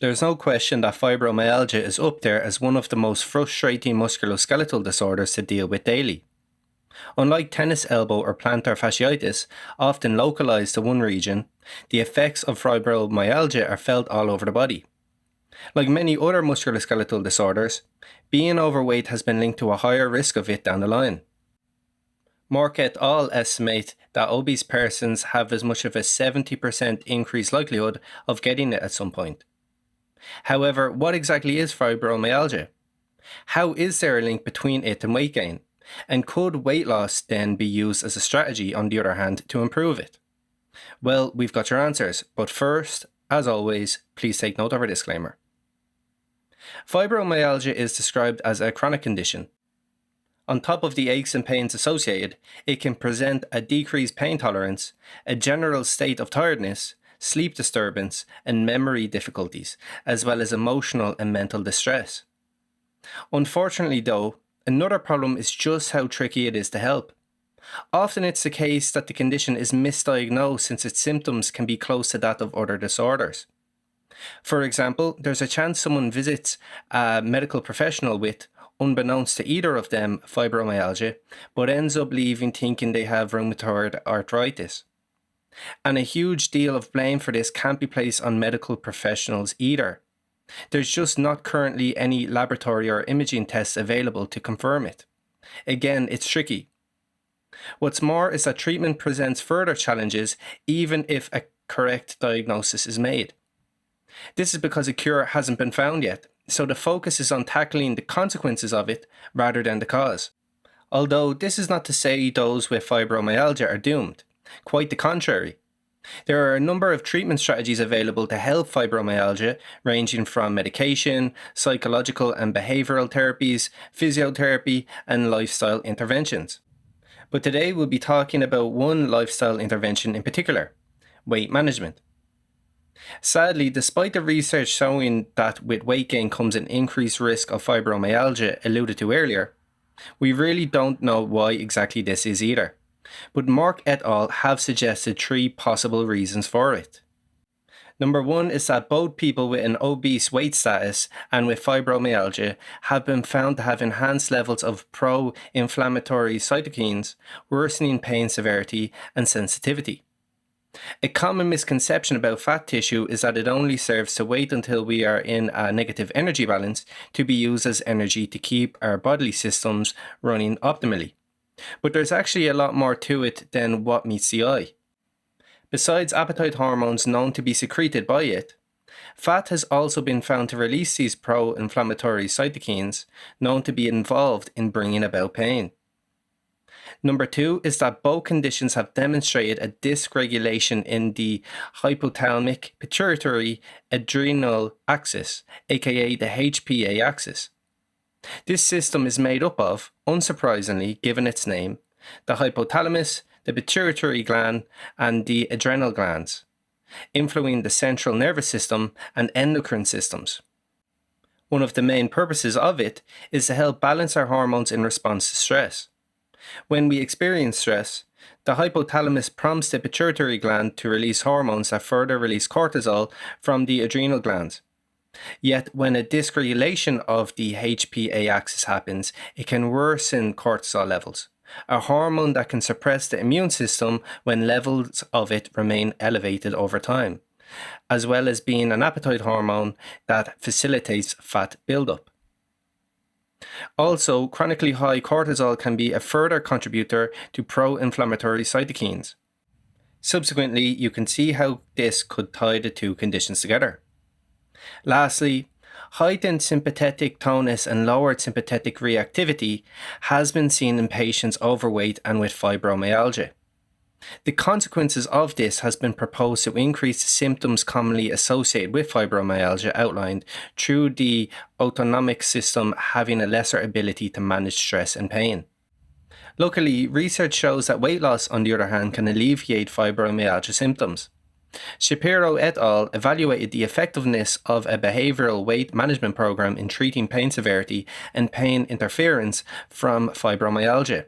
There's no question that fibromyalgia is up there as one of the most frustrating musculoskeletal disorders to deal with daily. Unlike tennis elbow or plantar fasciitis, often localized to one region, the effects of fibromyalgia are felt all over the body. Like many other musculoskeletal disorders, being overweight has been linked to a higher risk of it down the line. Mork et al. Estimate that obese persons have as much as a 70% increased likelihood of getting it at some point. However, what exactly is fibromyalgia? How is there a link between it and weight gain? And could weight loss then be used as a strategy, on the other hand, to improve it? Well, we've got your answers, but first, as always, please take note of our disclaimer. Fibromyalgia is described as a chronic condition. On top of the aches and pains associated, it can present a decreased pain tolerance, a general state of tiredness, sleep disturbance, and memory difficulties, as well as emotional and mental distress. Unfortunately though, another problem is just how tricky it is to help. Often it's the case that the condition is misdiagnosed since its symptoms can be close to that of other disorders. For example, there's a chance someone visits a medical professional with, unbeknownst to either of them, fibromyalgia, but ends up leaving thinking they have rheumatoid arthritis. And a huge deal of blame for this can't be placed on medical professionals either. There's just not currently any laboratory or imaging tests available to confirm it. Again, it's tricky. What's more is that treatment presents further challenges even if a correct diagnosis is made. This is because a cure hasn't been found yet, so the focus is on tackling the consequences of it rather than the cause. Although this is not to say those with fibromyalgia are doomed. Quite the contrary. There are a number of treatment strategies available to help fibromyalgia, ranging from medication, psychological and behavioral therapies, physiotherapy, and lifestyle interventions. But today we'll be talking about one lifestyle intervention in particular: weight management. Sadly, despite the research showing that with weight gain comes an increased risk of fibromyalgia alluded to earlier, we really don't know why exactly this is either. But Mork et al. Have suggested 3 possible reasons for it. Number 1 is that both people with an obese weight status and with fibromyalgia have been found to have enhanced levels of pro-inflammatory cytokines, worsening pain severity and sensitivity. A common misconception about fat tissue is that it only serves to wait until we are in a negative energy balance to be used as energy to keep our bodily systems running optimally. But there's actually a lot more to it than what meets the eye. Besides appetite hormones known to be secreted by it, fat has also been found to release these pro-inflammatory cytokines known to be involved in bringing about pain. Number 2 is that both conditions have demonstrated a dysregulation in the hypothalamic pituitary adrenal axis, aka the HPA axis. This system is made up of, unsurprisingly given its name, the hypothalamus, the pituitary gland, and the adrenal glands, influencing the central nervous system and endocrine systems. One of the main purposes of it is to help balance our hormones in response to stress. When we experience stress, the hypothalamus prompts the pituitary gland to release hormones that further release cortisol from the adrenal glands. Yet, when a dysregulation of the HPA axis happens, it can worsen cortisol levels, a hormone that can suppress the immune system when levels of it remain elevated over time, as well as being an appetite hormone that facilitates fat buildup. Also, chronically high cortisol can be a further contributor to pro-inflammatory cytokines. Subsequently, you can see how this could tie the 2 conditions together. Lastly, heightened sympathetic tonus and lowered sympathetic reactivity has been seen in patients overweight and with fibromyalgia. The consequences of this has been proposed to increase the symptoms commonly associated with fibromyalgia outlined through the autonomic system having a lesser ability to manage stress and pain. Luckily, research shows that weight loss, on the other hand, can alleviate fibromyalgia symptoms. Shapiro et al. Evaluated the effectiveness of a behavioral weight management program in treating pain severity and pain interference from fibromyalgia.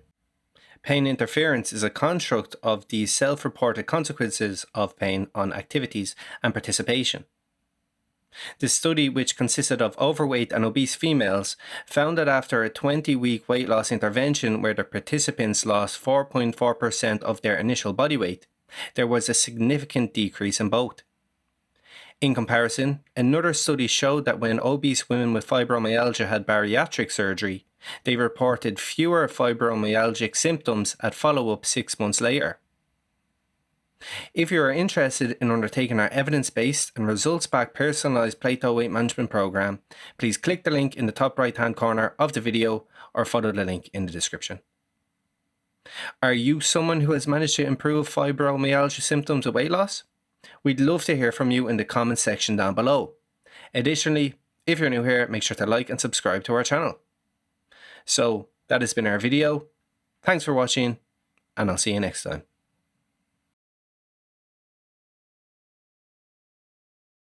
Pain interference is a construct of the self-reported consequences of pain on activities and participation. The study, which consisted of overweight and obese females, found that after a 20-week weight loss intervention where the participants lost 4.4% of their initial body weight, there was a significant decrease in both. In comparison, another study showed that when obese women with fibromyalgia had bariatric surgery, they reported fewer fibromyalgic symptoms at follow-up 6 months later. If you are interested in undertaking our evidence-based and results-backed personalised plateau weight management program, please click the link in the top right-hand corner of the video or follow the link in the description. Are you someone who has managed to improve fibromyalgia symptoms with weight loss? We'd love to hear from you in the comments section down below. Additionally, if you're new here, make sure to like and subscribe to our channel. So, that has been our video. Thanks for watching, and I'll see you next time.